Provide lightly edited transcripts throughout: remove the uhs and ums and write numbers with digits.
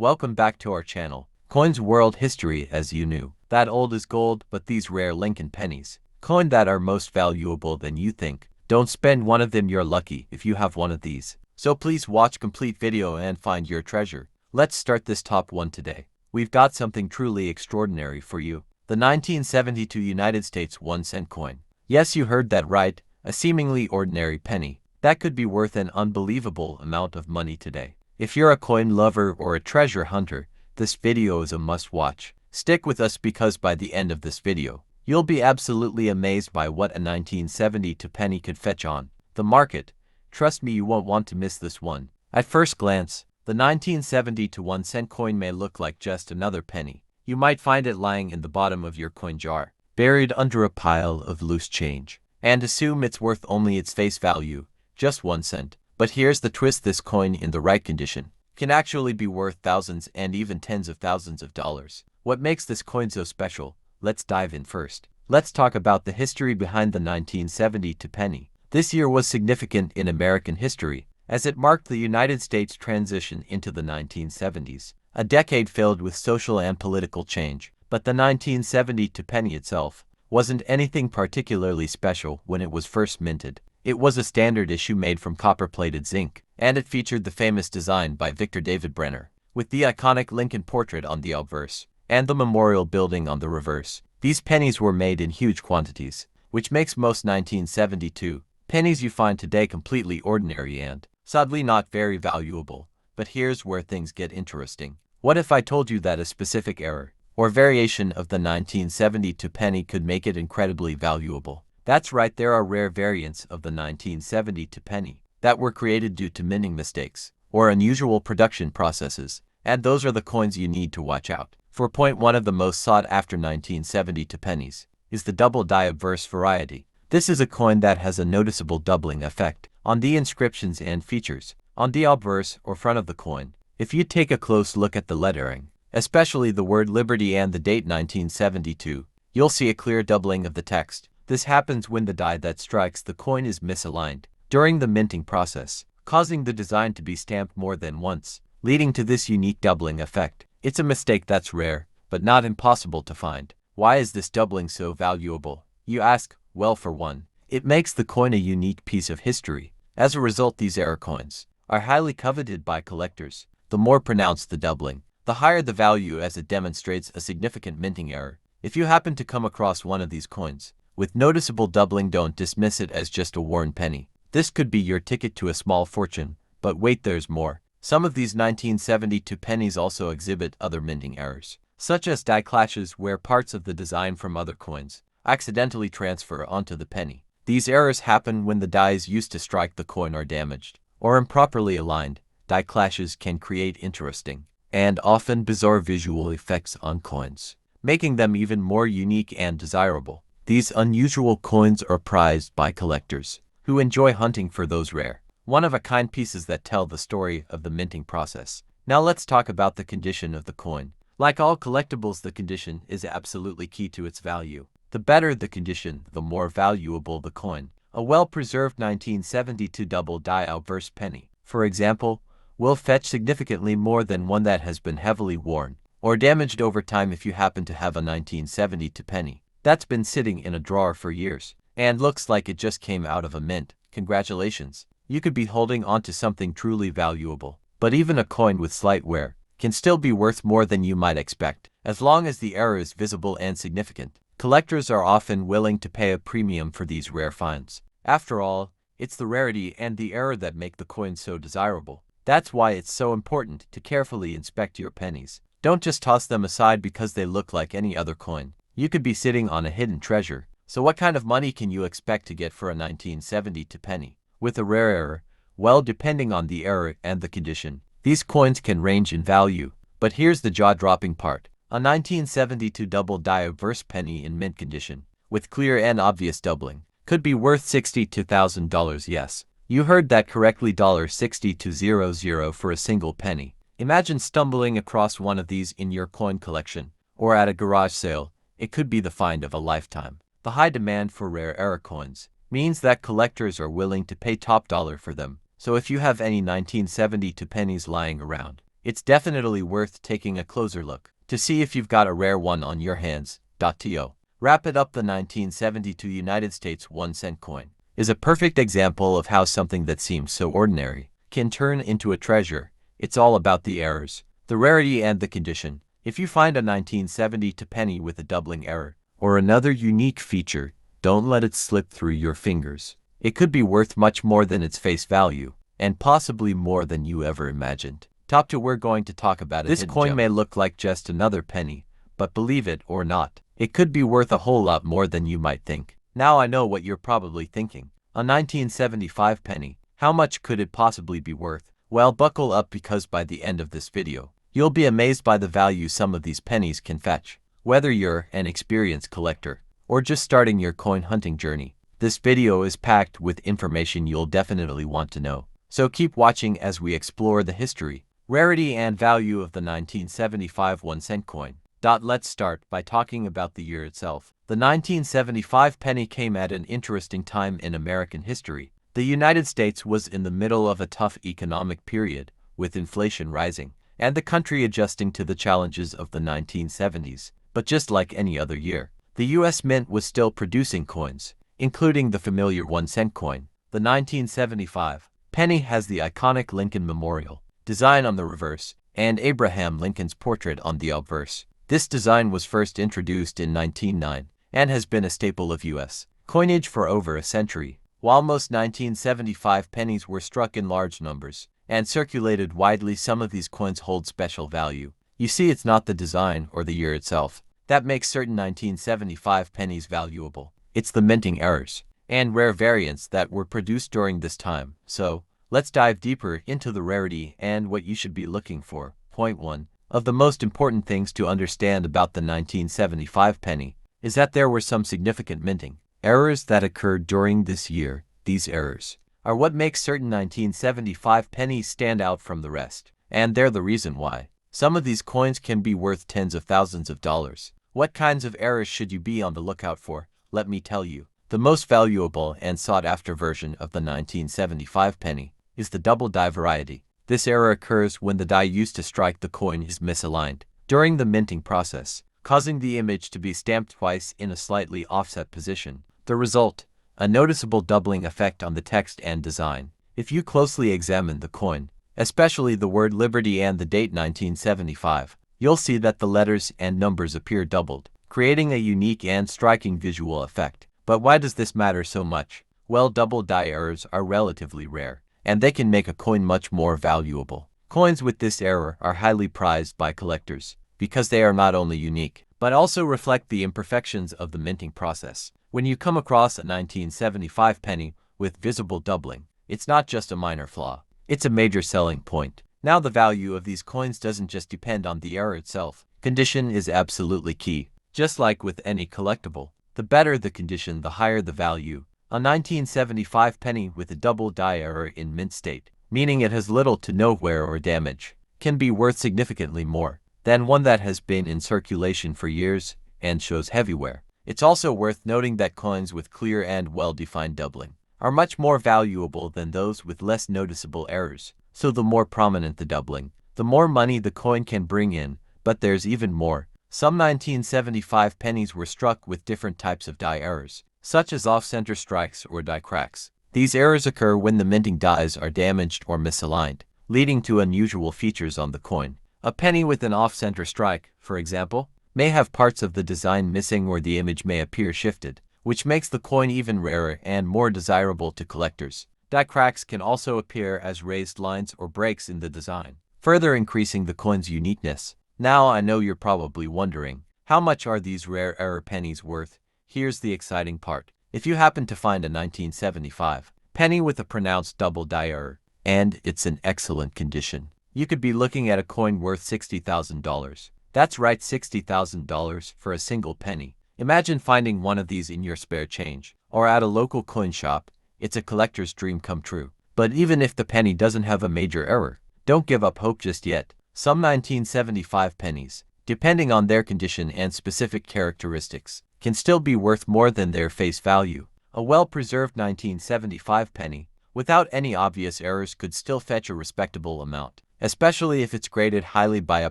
Welcome back to our channel, Coins World History as you knew. That old is gold, but these rare Lincoln pennies, coin that are most valuable than you think. Don't spend one of them, you're lucky if you have one of these. So please watch complete video and find your treasure. Let's start this top one today. We've got something truly extraordinary for you. The 1972 United States 1-cent coin. Yes, you heard that right, a seemingly ordinary penny. That could be worth an unbelievable amount of money today. If you're a coin lover or a treasure hunter, this video is a must-watch. Stick with us because by the end of this video, you'll be absolutely amazed by what a 1972 penny could fetch on the market. Trust me, you won't want to miss this one. At first glance, the 1972 1-cent coin may look like just another penny. You might find it lying in the bottom of your coin jar, buried under a pile of loose change, and assume it's worth only its face value, just 1 cent. But here's the twist: this coin, in the right condition, can actually be worth thousands and even tens of thousands of dollars. What makes this coin so special? Let's dive in first. Let's talk about the history behind the 1972 penny. This year was significant in American history, as it marked the United States' transition into the 1970s, a decade filled with social and political change. But the 1972 penny itself wasn't anything particularly special when it was first minted. It was a standard issue made from copper-plated zinc, and it featured the famous design by Victor David Brenner, with the iconic Lincoln portrait on the obverse and the memorial building on the reverse. These pennies were made in huge quantities, which makes most 1972 pennies you find today completely ordinary and, sadly, not very valuable. But here's where things get interesting. What if I told you that a specific error or variation of the 1972 penny could make it incredibly valuable? That's right, there are rare variants of the 1972 penny that were created due to minting mistakes or unusual production processes, and those are the coins you need to watch out for. Point one of the most sought-after 1972 pennies is the double die obverse variety. This is a coin that has a noticeable doubling effect on the inscriptions and features on the obverse or front of the coin. If you take a close look at the lettering, especially the word Liberty and the date 1972, you'll see a clear doubling of the text. This happens when the die that strikes the coin is misaligned during the minting process, causing the design to be stamped more than once, leading to this unique doubling effect. It's a mistake that's rare, but not impossible to find. Why is this doubling so valuable, you ask? Well, for one, it makes the coin a unique piece of history. As a result, these error coins are highly coveted by collectors. The more pronounced the doubling, the higher the value, as it demonstrates a significant minting error. If you happen to come across one of these coins with noticeable doubling, don't dismiss it as just a worn penny. This could be your ticket to a small fortune. But wait, there's more. Some of these 1972 pennies also exhibit other minting errors, such as die clashes, where parts of the design from other coins accidentally transfer onto the penny. These errors happen when the dies used to strike the coin are damaged or improperly aligned. Die clashes can create interesting and often bizarre visual effects on coins, making them even more unique and desirable. These unusual coins are prized by collectors who enjoy hunting for those rare, one-of-a-kind pieces that tell the story of the minting process. Now let's talk about the condition of the coin. Like all collectibles, the condition is absolutely key to its value. The better the condition, the more valuable the coin. A well-preserved 1972 double die obverse penny, for example, will fetch significantly more than one that has been heavily worn or damaged over time. If you happen to have a 1972 penny that's been sitting in a drawer for years and looks like it just came out of a mint, congratulations, you could be holding on to something truly valuable. But even a coin with slight wear can still be worth more than you might expect, as long as the error is visible and significant. Collectors are often willing to pay a premium for these rare finds. After all, it's the rarity and the error that make the coin so desirable. That's why it's so important to carefully inspect your pennies. Don't just toss them aside because they look like any other coin. You could be sitting on a hidden treasure. So what kind of money can you expect to get for a 1972 penny with a rare error? Well, depending on the error and the condition, these coins can range in value. But here's the jaw-dropping part. A 1972 double die obverse penny in mint condition, with clear and obvious doubling, could be worth $62,000. Yes, you heard that correctly, $62,000 for a single penny. Imagine stumbling across one of these in your coin collection or at a garage sale. It could be the find of a lifetime. The high demand for rare error coins means that collectors are willing to pay top dollar for them. So if you have any 1972 pennies lying around, it's definitely worth taking a closer look to see if you've got a rare one on your hands. To wrap it up, the 1972 United States 1-cent coin is a perfect example of how something that seems so ordinary can turn into a treasure. It's all about the errors, the rarity, and the condition. If you find a 1972 penny with a doubling error or another unique feature, don't let it slip through your fingers. It could be worth much more than its face value, and possibly more than you ever imagined. Top 2, we're going to talk about it. This coin may look like just another penny, but believe it or not, it could be worth a whole lot more than you might think. Now I know what you're probably thinking. A 1975 penny, how much could it possibly be worth? Well, buckle up, because by the end of this video, you'll be amazed by the value some of these pennies can fetch. Whether you're an experienced collector or just starting your coin hunting journey, this video is packed with information you'll definitely want to know. So keep watching as we explore the history, rarity, and value of the 1975 1-cent coin. Let's start by talking about the year itself. The 1975 penny came at an interesting time in American history. The United States was in the middle of a tough economic period, with inflation rising and the country adjusting to the challenges of the 1970s. But just like any other year, the U.S. Mint was still producing coins, including the familiar 1-cent coin. The 1975 penny has the iconic Lincoln Memorial design on the reverse and Abraham Lincoln's portrait on the obverse. This design was first introduced in 1909 and has been a staple of U.S. coinage for over a century. While most 1975 pennies were struck in large numbers and circulated widely, some of these coins hold special value. You see, it's not the design or the year itself that makes certain 1975 pennies valuable. It's the minting errors and rare variants that were produced during this time. So, let's dive deeper into the rarity and what you should be looking for. Point 1. Of the most important things to understand about the 1975 penny is that there were some significant minting errors that occurred during this year. These errors are what makes certain 1975 pennies stand out from the rest, and they're the reason why some of these coins can be worth tens of thousands of dollars. What kinds of errors should you be on the lookout for? Let me tell you. The most valuable and sought-after version of the 1975 penny is the double die variety. This error occurs when the die used to strike the coin is misaligned during the minting process, causing the image to be stamped twice in a slightly offset position. The result: a noticeable doubling effect on the text and design. If you closely examine the coin, especially the word Liberty and the date 1975, you'll see that the letters and numbers appear doubled, creating a unique and striking visual effect. But why does this matter so much? Well, double die errors are relatively rare, and they can make a coin much more valuable. Coins with this error are highly prized by collectors because they are not only unique, but also reflect the imperfections of the minting process. When you come across a 1975 penny with visible doubling, it's not just a minor flaw, it's a major selling point. Now, the value of these coins doesn't just depend on the error itself. Condition is absolutely key. Just like with any collectible, the better the condition, the higher the value. A 1975 penny with a double die error in mint state, meaning it has little to no wear or damage, can be worth significantly more than one that has been in circulation for years and shows heavy wear. It's also worth noting that coins with clear and well-defined doubling are much more valuable than those with less noticeable errors. So the more prominent the doubling, the more money the coin can bring in. But there's even more. Some 1975 pennies were struck with different types of die errors, such as off-center strikes or die cracks. These errors occur when the minting dies are damaged or misaligned, leading to unusual features on the coin. A penny with an off-center strike, for example, may have parts of the design missing, or the image may appear shifted, which makes the coin even rarer and more desirable to collectors. Die cracks can also appear as raised lines or breaks in the design, further increasing the coin's uniqueness. Now, I know you're probably wondering, how much are these rare error pennies worth? Here's the exciting part. If you happen to find a 1975 penny with a pronounced double die error, and it's in excellent condition, you could be looking at a coin worth $60,000. That's right, $60,000 for a single penny. Imagine finding one of these in your spare change, or at a local coin shop. It's a collector's dream come true. But even if the penny doesn't have a major error, don't give up hope just yet. Some 1975 pennies, depending on their condition and specific characteristics, can still be worth more than their face value. A well-preserved 1975 penny without any obvious errors could still fetch a respectable amount, especially if it's graded highly by a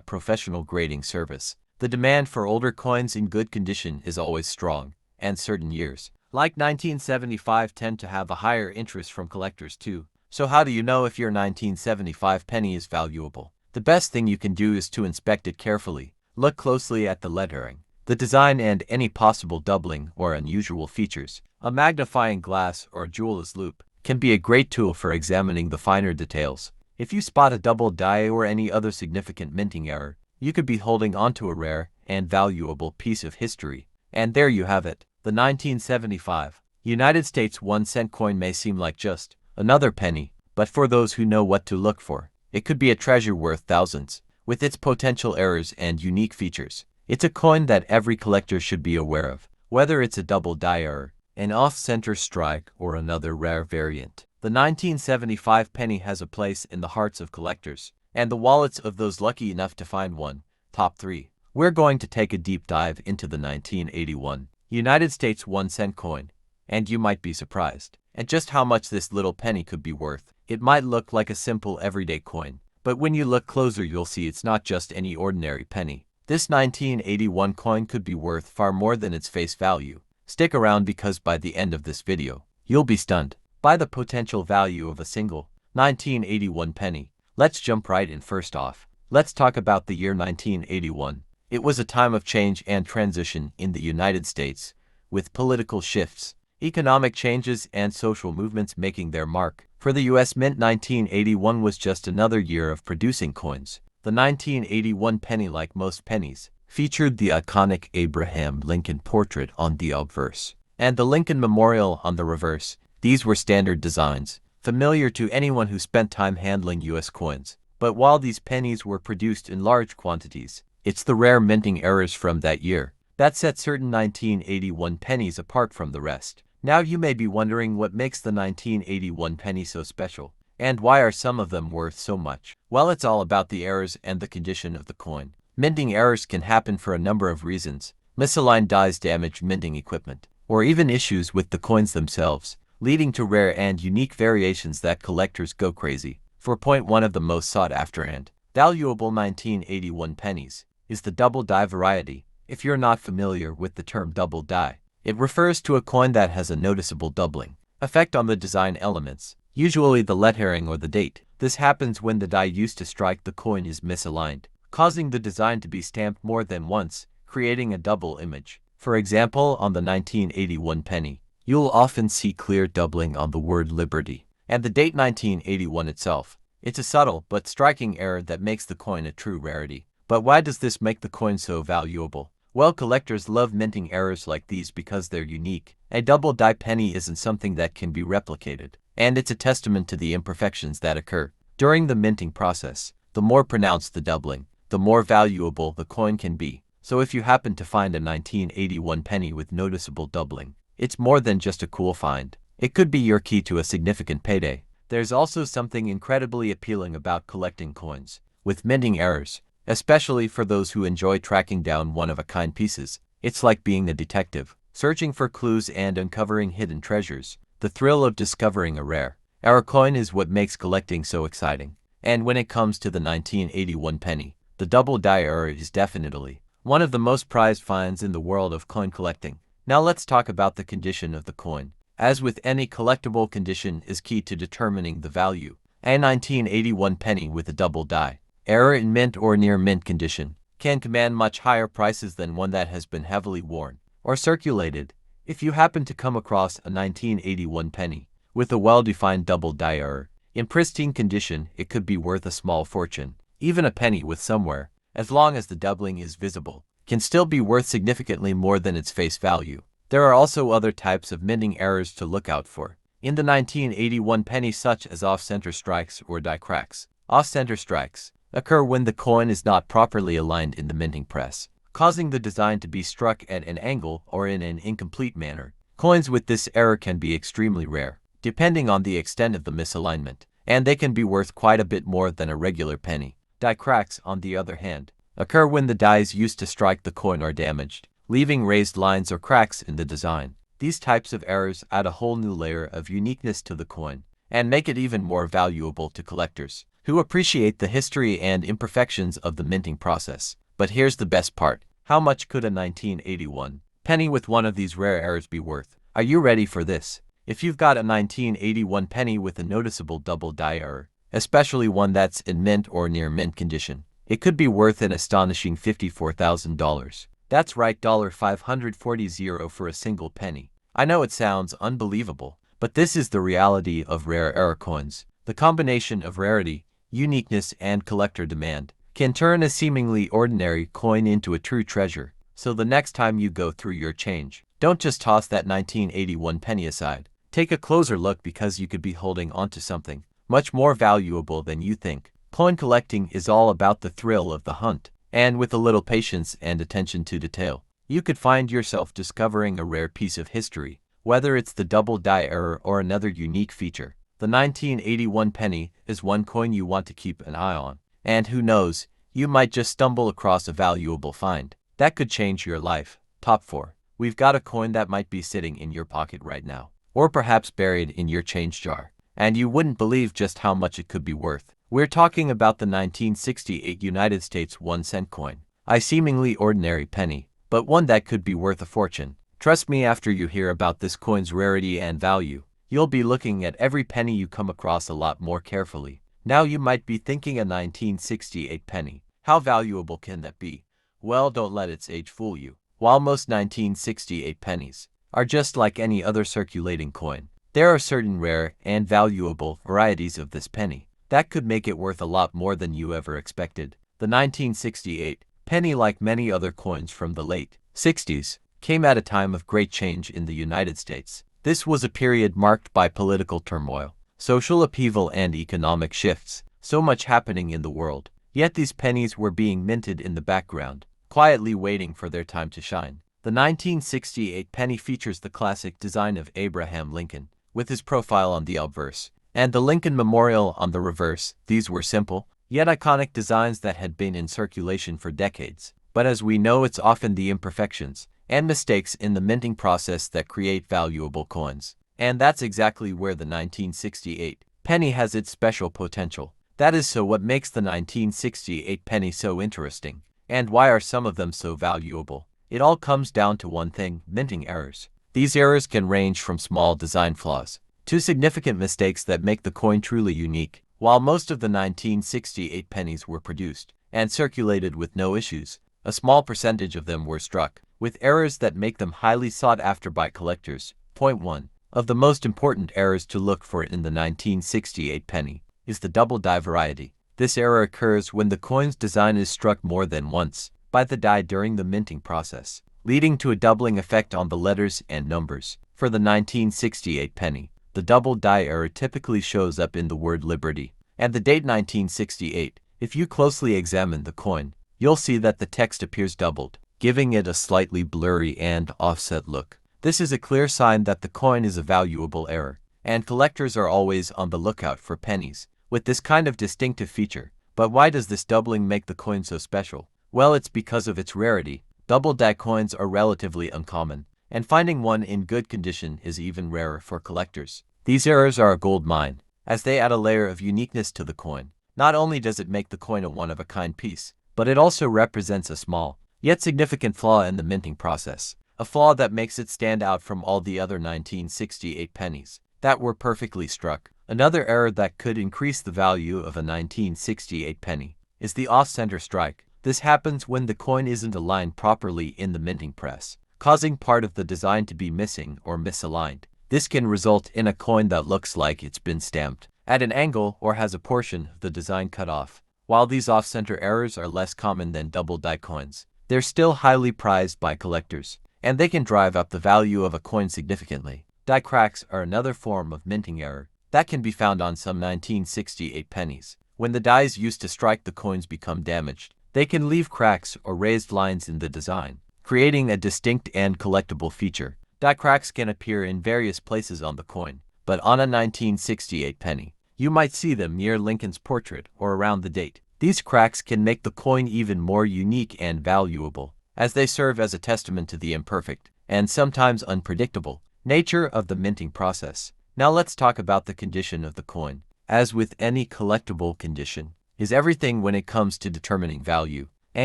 professional grading service. The demand for older coins in good condition is always strong, and certain years, like 1975, tend to have a higher interest from collectors too. So how do you know if your 1975 penny is valuable? The best thing you can do is to inspect it carefully. Look closely at the lettering, the design, and any possible doubling or unusual features. A magnifying glass or jeweler's loupe can be a great tool for examining the finer details. If you spot a double die or any other significant minting error, you could be holding onto a rare and valuable piece of history. And there you have it. The 1975 United States 1-cent coin may seem like just another penny, but for those who know what to look for, it could be a treasure worth thousands. With its potential errors and unique features, it's a coin that every collector should be aware of, whether it's a double die error, an off-center strike, or another rare variant. The 1975 penny has a place in the hearts of collectors, and the wallets of those lucky enough to find one. Top 3. We're going to take a deep dive into the 1981 United States 1-cent coin, and you might be surprised at just how much this little penny could be worth. It might look like a simple everyday coin, but when you look closer you'll see it's not just any ordinary penny. This 1981 coin could be worth far more than its face value. Stick around because by the end of this video, you'll be stunned by the potential value of a single 1981 penny. Let's jump right in. First off, let's talk about the year 1981. It was a time of change and transition in the United States, with political shifts, economic changes, and social movements making their mark. For the U.S. Mint, 1981 was just another year of producing coins. The 1981 penny, like most pennies, featured the iconic Abraham Lincoln portrait on the obverse, and the Lincoln Memorial on the reverse. These were standard designs, familiar to anyone who spent time handling U.S. coins. But while these pennies were produced in large quantities, it's the rare minting errors from that year that set certain 1981 pennies apart from the rest. Now you may be wondering what makes the 1981 penny so special, and why are some of them worth so much? Well, it's all about the errors and the condition of the coin. Minting errors can happen for a number of reasons. Misaligned dies damage minting equipment, or even issues with the coins themselves, leading to rare and unique variations that collectors go crazy for. One of the most sought after and valuable 1981 pennies is the double die variety. If you're not familiar with the term double die, it refers to a coin that has a noticeable doubling effect on the design elements, usually the lettering or the date. This happens when the die used to strike the coin is misaligned, causing the design to be stamped more than once, creating a double image. For example, on the 1981 penny, you'll often see clear doubling on the word Liberty and the date 1981 itself. It's a subtle but striking error that makes the coin a true rarity. But why does this make the coin so valuable? Well, collectors love minting errors like these because they're unique. A double die penny isn't something that can be replicated, and it's a testament to the imperfections that occur during the minting process. The more pronounced the doubling, the more valuable the coin can be. So if you happen to find a 1981 penny with noticeable doubling, it's more than just a cool find. It could be your key to a significant payday. There's also something incredibly appealing about collecting coins with minting errors, especially for those who enjoy tracking down one-of-a-kind pieces. It's like being a detective, searching for clues and uncovering hidden treasures. The thrill of discovering a rare error coin is what makes collecting so exciting. And when it comes to the 1981 penny, the double die error is definitely one of the most prized finds in the world of coin collecting. Now let's talk about the condition of the coin. As with any collectible, condition is key to determining the value. A 1981 penny with a double die error in mint or near mint condition can command much higher prices than one that has been heavily worn or circulated. If you happen to come across a 1981 penny with a well-defined double die error in pristine condition, it could be worth a small fortune. Even a penny with some wear, as long as the doubling is visible, can still be worth significantly more than its face value. There are also other types of minting errors to look out for in the 1981 penny, such as off-center strikes or die cracks. Off-center strikes occur when the coin is not properly aligned in the minting press, causing the design to be struck at an angle or in an incomplete manner. Coins with this error can be extremely rare, depending on the extent of the misalignment, and they can be worth quite a bit more than a regular penny. Die cracks, on the other hand, occur when the dies used to strike the coin are damaged, leaving raised lines or cracks in the design. These types of errors add a whole new layer of uniqueness to the coin, and make it even more valuable to collectors who appreciate the history and imperfections of the minting process. But here's the best part. How much could a 1981 penny with one of these rare errors be worth? Are you ready for this? If you've got a 1981 penny with a noticeable double die error, especially one that's in mint or near mint condition, it could be worth an astonishing $54,000. That's right, $540 for a single penny. I know it sounds unbelievable, but this is the reality of rare error coins. The combination of rarity, uniqueness, and collector demand can turn a seemingly ordinary coin into a true treasure. So the next time you go through your change, don't just toss that 1981 penny aside. Take a closer look, because you could be holding onto something much more valuable than you think. Coin collecting is all about the thrill of the hunt, and with a little patience and attention to detail, you could find yourself discovering a rare piece of history. Whether it's the double die error or another unique feature, the 1981 penny is one coin you want to keep an eye on. And who knows, you might just stumble across a valuable find that could change your life. Top 4. We've got a coin that might be sitting in your pocket right now, or perhaps buried in your change jar, and you wouldn't believe just how much it could be worth. We're talking about the 1968 United States 1-cent coin, a seemingly ordinary penny, but one that could be worth a fortune. Trust me, after you hear about this coin's rarity and value, you'll be looking at every penny you come across a lot more carefully. Now you might be thinking, a 1968 penny, how valuable can that be? Well, don't let its age fool you. While most 1968 pennies are just like any other circulating coin, there are certain rare and valuable varieties of this penny that could make it worth a lot more than you ever expected. The 1968 penny, like many other coins from the late 60s, came at a time of great change in the United States. This was a period marked by political turmoil, social upheaval, and economic shifts. So much happening in the world. Yet these pennies were being minted in the background, quietly waiting for their time to shine. The 1968 penny features the classic design of Abraham Lincoln, with his profile on the obverse, and the Lincoln Memorial on the reverse. These were simple, yet iconic designs that had been in circulation for decades. But as we know, it's often the imperfections and mistakes in the minting process that create valuable coins. And that's exactly where the 1968 penny has its special potential. That is so what makes the 1968 penny so interesting. And why are some of them so valuable? It all comes down to one thing: minting errors. These errors can range from small design flaws to significant mistakes that make the coin truly unique. While most of the 1968 pennies were produced and circulated with no issues, a small percentage of them were struck with errors that make them highly sought after by collectors. Point 1. Of the most important errors to look for in the 1968 penny is the double die variety. This error occurs when the coin's design is struck more than once by the die during the minting process, leading to a doubling effect on the letters and numbers. For the 1968 penny, the double die error typically shows up in the word Liberty and the date 1968. If you closely examine the coin, you'll see that the text appears doubled, giving it a slightly blurry and offset look. This is a clear sign that the coin is a valuable error, and collectors are always on the lookout for pennies with this kind of distinctive feature. But why does this doubling make the coin so special? Well, it's because of its rarity. Double die coins are relatively uncommon, and finding one in good condition is even rarer for collectors. These errors are a gold mine, as they add a layer of uniqueness to the coin. Not only does it make the coin a one-of-a-kind piece, but it also represents a small, yet significant flaw in the minting process. A flaw that makes it stand out from all the other 1968 pennies that were perfectly struck. Another error that could increase the value of a 1968 penny is the off-center strike. This happens when the coin isn't aligned properly in the minting press, causing part of the design to be missing or misaligned. This can result in a coin that looks like it's been stamped at an angle or has a portion of the design cut off. While these off-center errors are less common than double die coins, they're still highly prized by collectors, and they can drive up the value of a coin significantly. Die cracks are another form of minting error that can be found on some 1968 pennies. When the dies used to strike the coins become damaged, they can leave cracks or raised lines in the design, creating a distinct and collectible feature. Die cracks can appear in various places on the coin, but on a 1968 penny, you might see them near Lincoln's portrait or around the date. These cracks can make the coin even more unique and valuable, as they serve as a testament to the imperfect and sometimes unpredictable nature of the minting process. Now let's talk about the condition of the coin. As with any collectible, condition is everything when it comes to determining value. A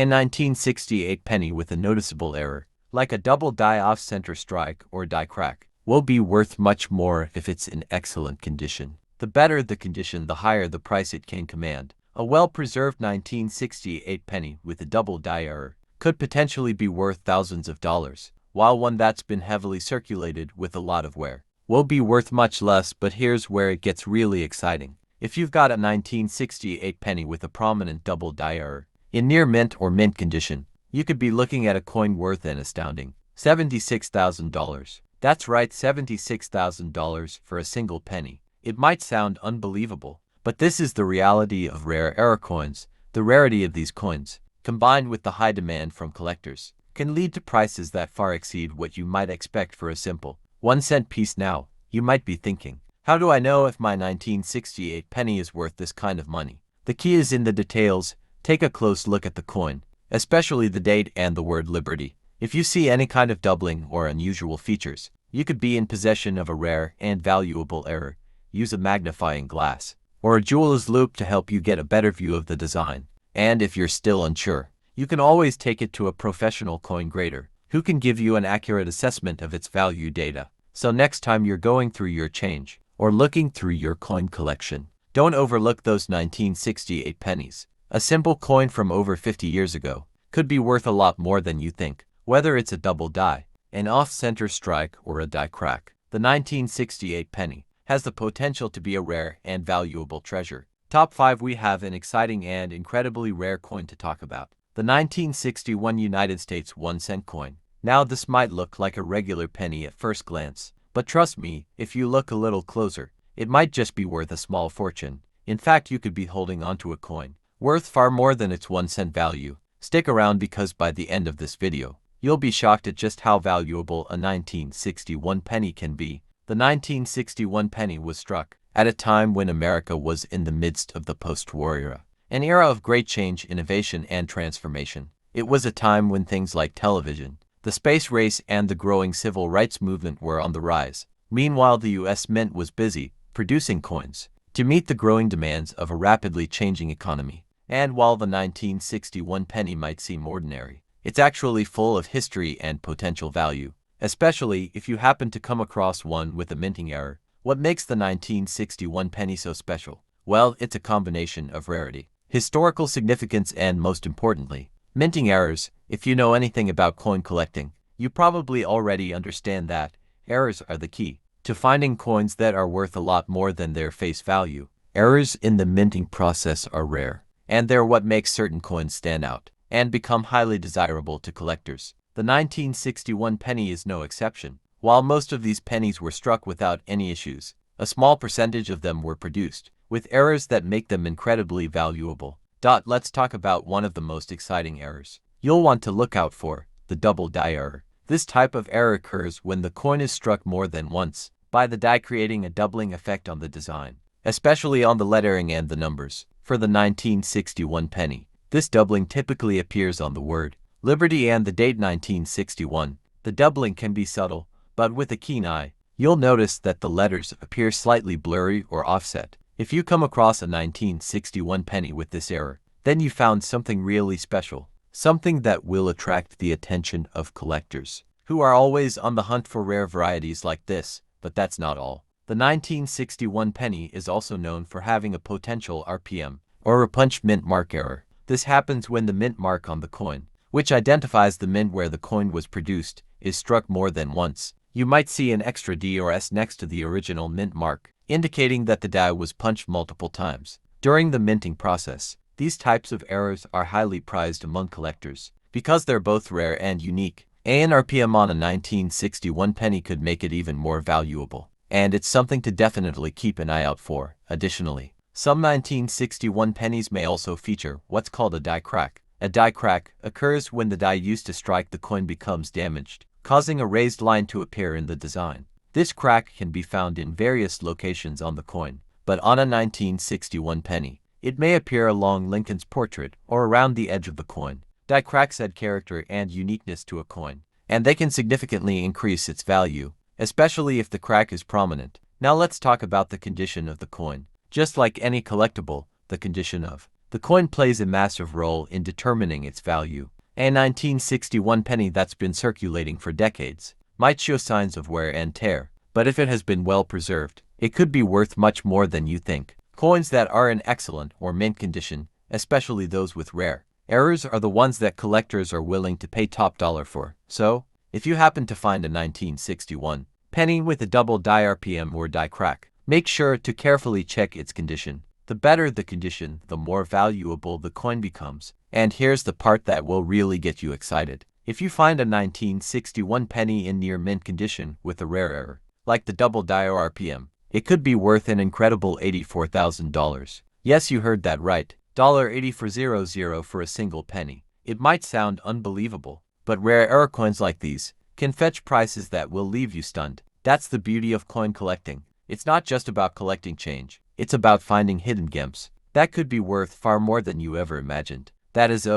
1968 penny with a noticeable error, like a double die off-center strike or die crack, will be worth much more if it's in excellent condition. The better the condition, the higher the price it can command. A well-preserved 1968 penny with a double die error could potentially be worth thousands of dollars, while one that's been heavily circulated with a lot of wear will be worth much less. But here's where it gets really exciting. If you've got a 1968 penny with a prominent double die error in near mint or mint condition, you could be looking at a coin worth an astounding $76,000. That's right, $76,000 for a single penny. It might sound unbelievable, but this is the reality of rare error coins. The rarity of these coins, combined with the high demand from collectors, can lead to prices that far exceed what you might expect for a simple 1-cent piece. Now, you might be thinking, how do I know if my 1968 penny is worth this kind of money? The key is in the details. Take a close look at the coin, especially the date and the word Liberty. If you see any kind of doubling or unusual features, you could be in possession of a rare and valuable error. Use a magnifying glass or a jeweler's loupe to help you get a better view of the design. And if you're still unsure, you can always take it to a professional coin grader who can give you an accurate assessment of its value data. So next time you're going through your change or looking through your coin collection, don't overlook those 1968 pennies. A simple coin from over 50 years ago could be worth a lot more than you think. Whether it's a double die, an off-center strike, or a die crack, the 1968 penny has the potential to be a rare and valuable treasure. Top 5. We have an exciting and incredibly rare coin to talk about. The 1961 United States 1-cent coin. Now this might look like a regular penny at first glance, but trust me, if you look a little closer, it might just be worth a small fortune. In fact, you could be holding onto a coin worth far more than its 1-cent value. Stick around, because by the end of this video, you'll be shocked at just how valuable a 1961 penny can be. The 1961 penny was struck at a time when America was in the midst of the post-war era, an era of great change, innovation, and transformation. It was a time when things like television, the space race, and the growing civil rights movement were on the rise. Meanwhile, the U.S. Mint was busy producing coins to meet the growing demands of a rapidly changing economy. And while the 1961 penny might seem ordinary, it's actually full of history and potential value, especially if you happen to come across one with a minting error. What makes the 1961 penny so special? Well, it's a combination of rarity, historical significance, and most importantly, minting errors. If you know anything about coin collecting, you probably already understand that errors are the key to finding coins that are worth a lot more than their face value. Errors in the minting process are rare, and they're what makes certain coins stand out and become highly desirable to collectors. The 1961 penny is no exception. While most of these pennies were struck without any issues, a small percentage of them were produced with errors that make them incredibly valuable. Let's talk about one of the most exciting errors you'll want to look out for: the double die error. This type of error occurs when the coin is struck more than once by the die, creating a doubling effect on the design, especially on the lettering and the numbers. For the 1961 penny, this doubling typically appears on the word Liberty and the date 1961. The doubling can be subtle, but with a keen eye, you'll notice that the letters appear slightly blurry or offset. If you come across a 1961 penny with this error, then you found something really special, something that will attract the attention of collectors, who are always on the hunt for rare varieties like this. But that's not all. The 1961 penny is also known for having a potential RPM, or a punched mint mark error. This happens when the mint mark on the coin, which identifies the mint where the coin was produced, is struck more than once. You might see an extra D or S next to the original mint mark, indicating that the die was punched multiple times during the minting process. These types of errors are highly prized among collectors because they're both rare and unique. An RPM on a 1961 penny could make it even more valuable, and it's something to definitely keep an eye out for. Additionally, some 1961 pennies may also feature what's called a die crack. A die crack occurs when the die used to strike the coin becomes damaged, causing a raised line to appear in the design. This crack can be found in various locations on the coin, but on a 1961 penny, it may appear along Lincoln's portrait or around the edge of the coin. Die cracks add character and uniqueness to a coin, and they can significantly increase its value, especially if the crack is prominent. Now let's talk about the condition of the coin. Just like any collectible, the condition of the coin plays a massive role in determining its value. A 1961 penny that's been circulating for decades might show signs of wear and tear, but if it has been well preserved, it could be worth much more than you think. Coins that are in excellent or mint condition, especially those with rare errors, are the ones that collectors are willing to pay top dollar for. So, if you happen to find a 1961 penny with a double die RPM or die crack, make sure to carefully check its condition. The better the condition, the more valuable the coin becomes. And here's the part that will really get you excited. If you find a 1961 penny in near mint condition with a rare error, like the double die or RPM, it could be worth an incredible $84,000. Yes, you heard that right. $84,000 for a single penny. It might sound unbelievable, but rare error coins like these can fetch prices that will leave you stunned. That's the beauty of coin collecting. It's not just about collecting change. It's about finding hidden gems that could be worth far more than you ever imagined. That is,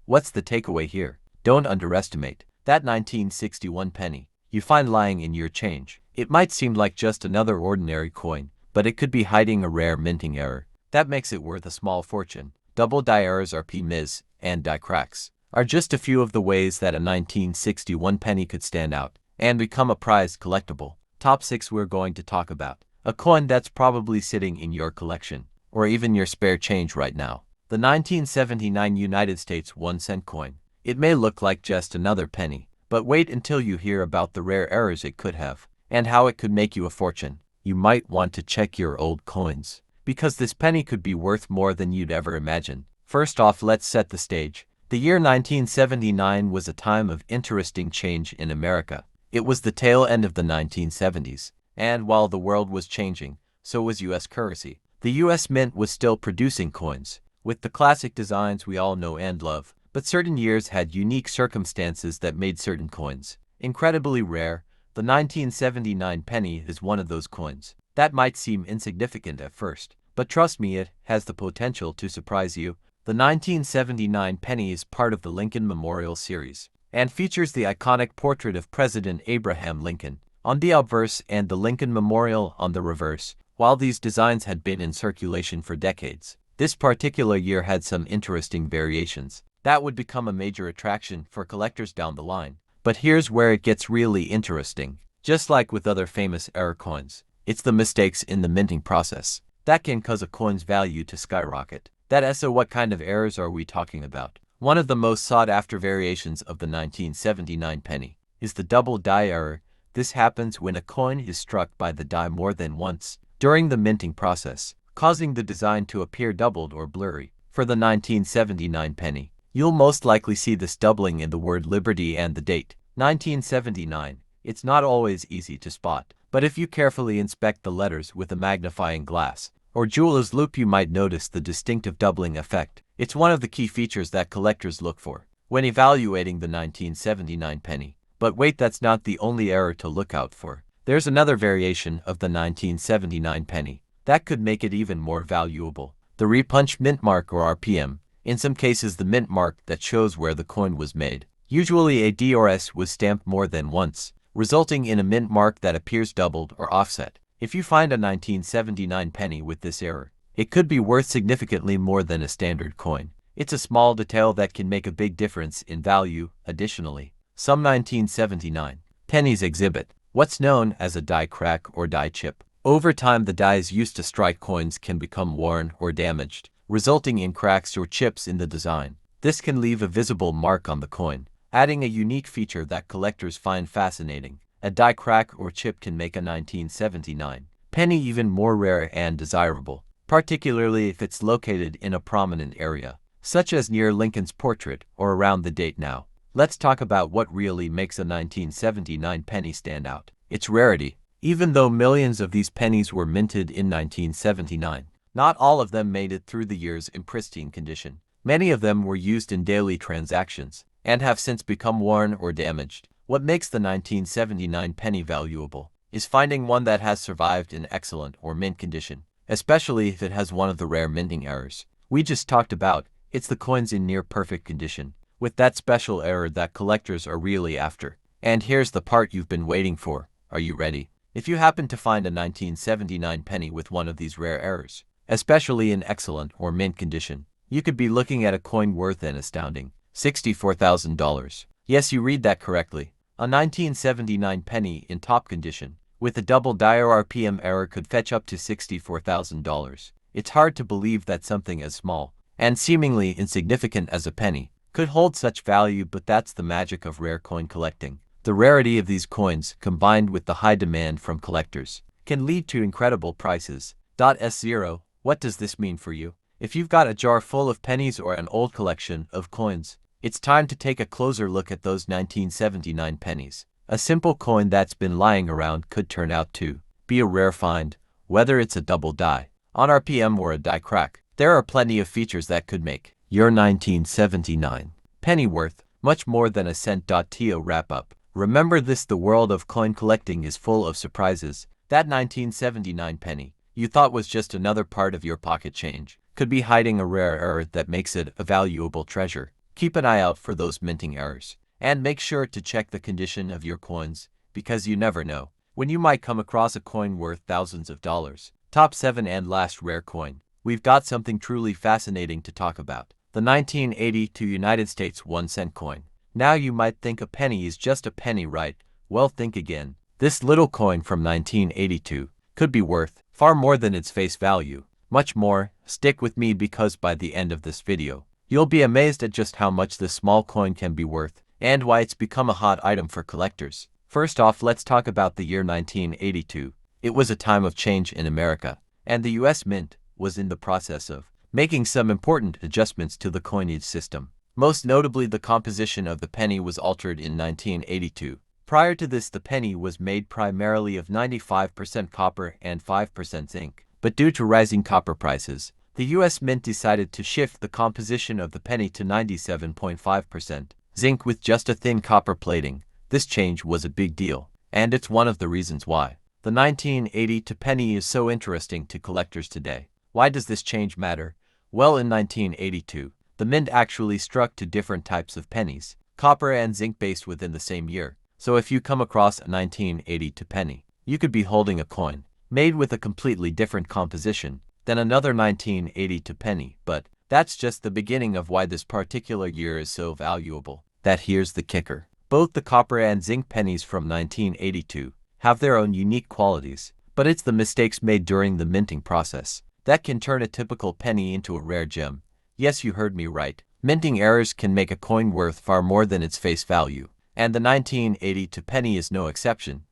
what's the takeaway here? Don't underestimate that 1961 penny you find lying in your change. It might seem like just another ordinary coin, but it could be hiding a rare minting error that makes it worth a small fortune. Double die errors, RPMs, and die cracks are just a few of the ways that a 1961 penny could stand out and become a prized collectible. Top 6 we're going to talk about. A coin that's probably sitting in your collection, or even your spare change right now. The 1979 United States 1-cent coin. It may look like just another penny, but wait until you hear about the rare errors it could have, and how it could make you a fortune. You might want to check your old coins, because this penny could be worth more than you'd ever imagine. First off, let's set the stage. The year 1979 was a time of interesting change in America. It was the tail end of the 1970s, and while the world was changing, so was U.S. currency. The U.S. Mint was still producing coins, with the classic designs we all know and love, but certain years had unique circumstances that made certain coins incredibly rare. The 1979 penny is one of those coins. That might seem insignificant at first, but trust me, it has the potential to surprise you. The 1979 penny is part of the Lincoln Memorial series, and features the iconic portrait of President Abraham Lincoln on the obverse and the Lincoln Memorial on the reverse. While these designs had been in circulation for decades, this particular year had some interesting variations that would become a major attraction for collectors down the line. But here's where it gets really interesting. Just like with other famous error coins, it's the mistakes in the minting process that can cause a coin's value to skyrocket. So what kind of errors are we talking about? One of the most sought-after variations of the 1979 penny is the double die error. This happens when a coin is struck by the die more than once during the minting process, causing the design to appear doubled or blurry. For the 1979 penny, you'll most likely see this doubling in the word Liberty and the date, 1979. It's not always easy to spot, but if you carefully inspect the letters with a magnifying glass or jeweler's loupe, you might notice the distinctive doubling effect. It's one of the key features that collectors look for when evaluating the 1979 penny. But wait, that's not the only error to look out for. There's another variation of the 1979 penny that could make it even more valuable. The repunched mint mark or RPM. In some cases, the mint mark that shows where the coin was made. Usually a D or S was stamped more than once, resulting in a mint mark that appears doubled or offset. If you find a 1979 penny with this error, it could be worth significantly more than a standard coin. It's a small detail that can make a big difference in value. Additionally, some 1979 pennies exhibit what's known as a die crack or die chip. Over time, the dies used to strike coins can become worn or damaged, resulting in cracks or chips in the design. This can leave a visible mark on the coin, adding a unique feature that collectors find fascinating. A die crack or chip can make a 1979 penny even more rare and desirable, particularly if it's located in a prominent area, such as near Lincoln's portrait or around the date. Now, let's talk about what really makes a 1979 penny stand out. Its rarity. Even though millions of these pennies were minted in 1979, not all of them made it through the years in pristine condition. Many of them were used in daily transactions and have since become worn or damaged. What makes the 1979 penny valuable is finding one that has survived in excellent or mint condition, especially if it has one of the rare minting errors we just talked about. It's the coins in near perfect condition, with that special error that collectors are really after. And here's the part you've been waiting for. Are you ready? If you happen to find a 1979 penny with one of these rare errors, especially in excellent or mint condition, you could be looking at a coin worth an astounding $64,000. Yes, you read that correctly. A 1979 penny in top condition, with a double die or RPM error could fetch up to $64,000. It's hard to believe that something as small and seemingly insignificant as a penny could hold such value, but that's the magic of rare coin collecting. The rarity of these coins, combined with the high demand from collectors, can lead to incredible prices. S0. What does this mean for you? If you've got a jar full of pennies or an old collection of coins, it's time to take a closer look at those 1979 pennies. A simple coin that's been lying around could turn out to be a rare find, whether it's a double die on RPM or a die crack. There are plenty of features that could make your 1979 penny worth much more than a cent. To wrap up, remember this: the world of coin collecting is full of surprises. That 1979 penny you thought was just another part of your pocket change could be hiding a rare error that makes it a valuable treasure. Keep an eye out for those minting errors, and make sure to check the condition of your coins, because you never know when you might come across a coin worth thousands of dollars. Top 7 and last rare coin. We've got something truly fascinating to talk about. The 1982 United States 1 cent coin. Now you might think a penny is just a penny, right? Well, think again. This little coin from 1982 could be worth far more than its face value. Much more. Stick with me, because by the end of this video, you'll be amazed at just how much this small coin can be worth, and why it's become a hot item for collectors. First off, let's talk about the year 1982. It was a time of change in America, and the US Mint was in the process of making some important adjustments to the coinage system. Most notably, the composition of the penny was altered in 1982. Prior to this, the penny was made primarily of 95% copper and 5% zinc. But due to rising copper prices, the US Mint decided to shift the composition of the penny to 97.5% zinc with just a thin copper plating. This change was a big deal, and it's one of the reasons why the 1982 penny is so interesting to collectors today. Why does this change matter? Well, in 1982, the Mint actually struck two different types of pennies, copper and zinc-based, within the same year. So if you come across a 1982 penny, you could be holding a coin made with a completely different composition than another 1982 penny. But that's just the beginning of why this particular year is so valuable. Here's the kicker. Both the copper and zinc pennies from 1982 have their own unique qualities, but it's the mistakes made during the minting process that can turn a typical penny into a rare gem. Yes, you heard me right. Minting errors can make a coin worth far more than its face value, and the 1982 penny is no exception.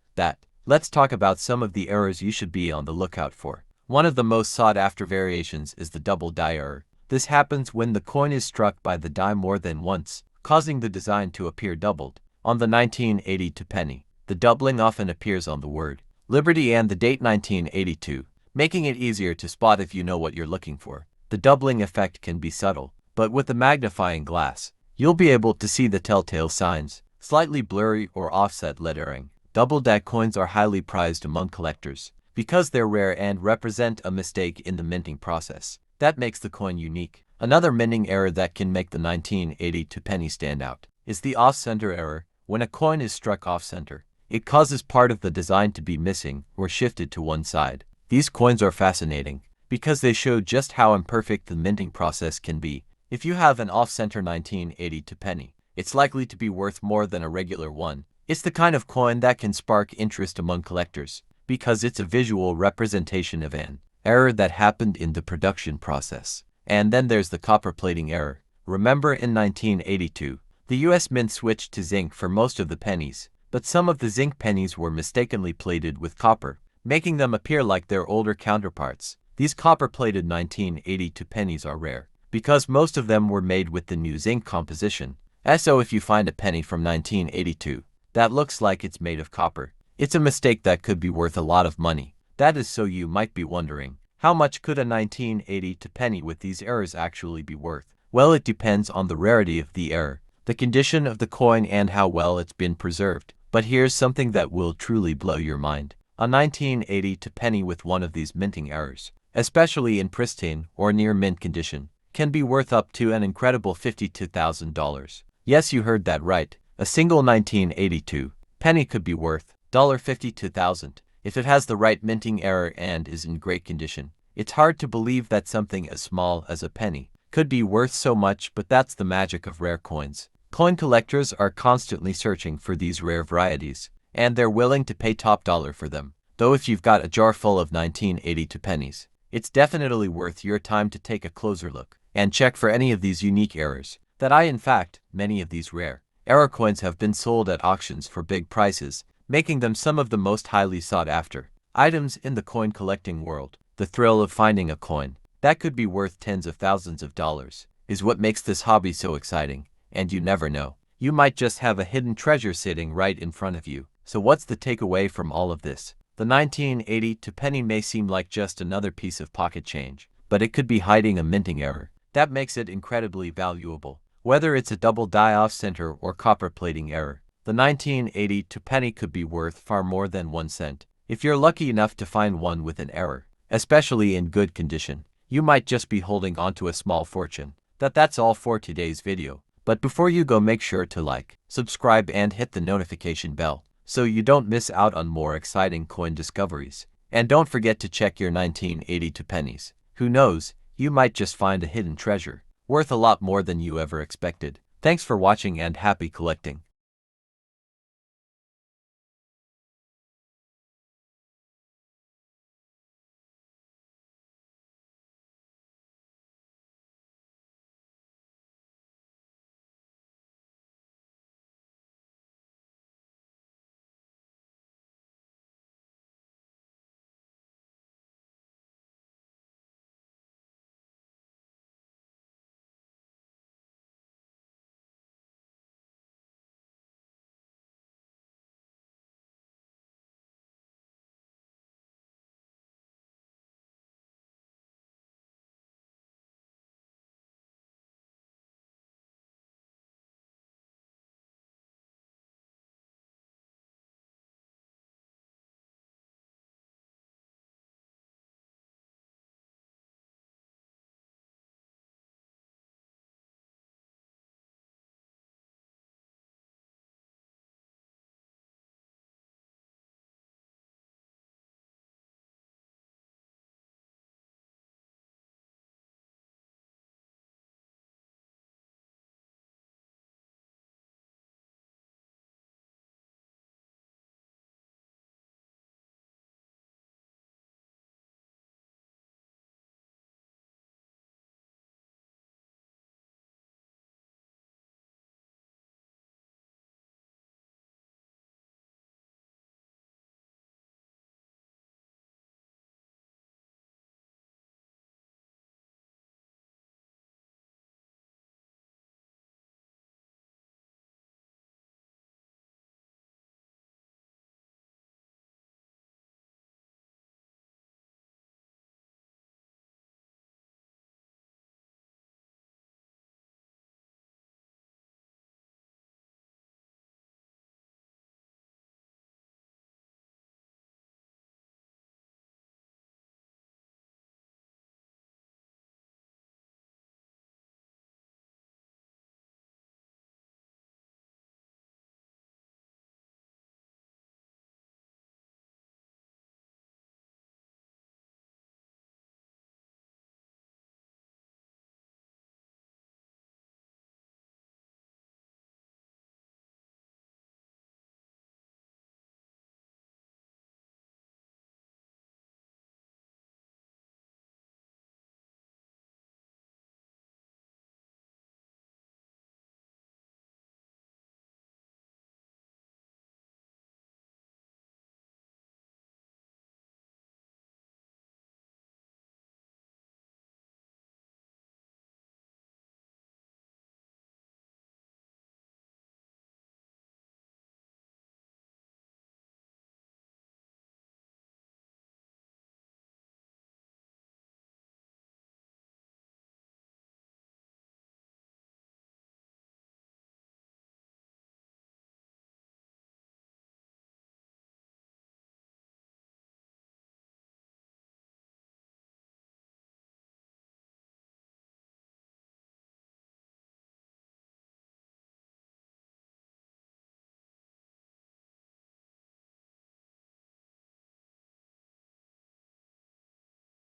Let's talk about some of the errors you should be on the lookout for. One of the most sought-after variations is the double die error. This happens when the coin is struck by the die more than once, causing the design to appear doubled. On the 1982 penny, the doubling often appears on the word Liberty and the date 1982, making it easier to spot if you know what you're looking for. The doubling effect can be subtle, but with a magnifying glass, you'll be able to see the telltale signs: slightly blurry or offset lettering. Double die coins are highly prized among collectors because they're rare and represent a mistake in the minting process that makes the coin unique. Another minting error that can make the 1982 penny stand out is the off-center error. When a coin is struck off-center, it causes part of the design to be missing or shifted to one side. These coins are fascinating because they show just how imperfect the minting process can be. If you have an off-center 1982 penny, it's likely to be worth more than a regular one. It's the kind of coin that can spark interest among collectors because it's a visual representation of an error that happened in the production process. And then there's the copper plating error. Remember, in 1982, the US Mint switched to zinc for most of the pennies, but some of the zinc pennies were mistakenly plated with copper, making them appear like their older counterparts. These copper-plated 1982 pennies are rare because most of them were made with the new zinc composition. So if you find a penny from 1982 that looks like it's made of copper, it's a mistake that could be worth a lot of money. That is, so you might be wondering, how much could a 1982 penny with these errors actually be worth? Well, it depends on the rarity of the error, the condition of the coin, and how well it's been preserved. But here's something that will truly blow your mind. A 1982 penny with one of these minting errors, especially in pristine or near mint condition, can be worth up to an incredible $52,000. Yes, you heard that right. A single 1982 penny could be worth $52,000. if it has the right minting error and is in great condition. It's hard to believe that something as small as a penny could be worth so much, but that's the magic of rare coins. Coin collectors are constantly searching for these rare varieties, and they're willing to pay top dollar for them. Though if you've got a jar full of 1982 pennies, it's definitely worth your time to take a closer look and check for any of these unique errors. In fact, many of these rare error coins have been sold at auctions for big prices, making them some of the most highly sought after items in the coin collecting world. The thrill of finding a coin that could be worth tens of thousands of dollars is what makes this hobby so exciting, and you never know. You might just have a hidden treasure sitting right in front of you. So what's the takeaway from all of this? The 1982 penny may seem like just another piece of pocket change, but it could be hiding a minting error that makes it incredibly valuable. Whether it's a double die-off center or copper plating error, the 1982 penny could be worth far more than 1 cent. If you're lucky enough to find one with an error, especially in good condition, you might just be holding onto a small fortune. That's all for today's video. But before you go, make sure to like, subscribe, and hit the notification bell so you don't miss out on more exciting coin discoveries. And don't forget to check your 1982 pennies. Who knows, you might just find a hidden treasure worth a lot more than you ever expected. Thanks for watching and happy collecting.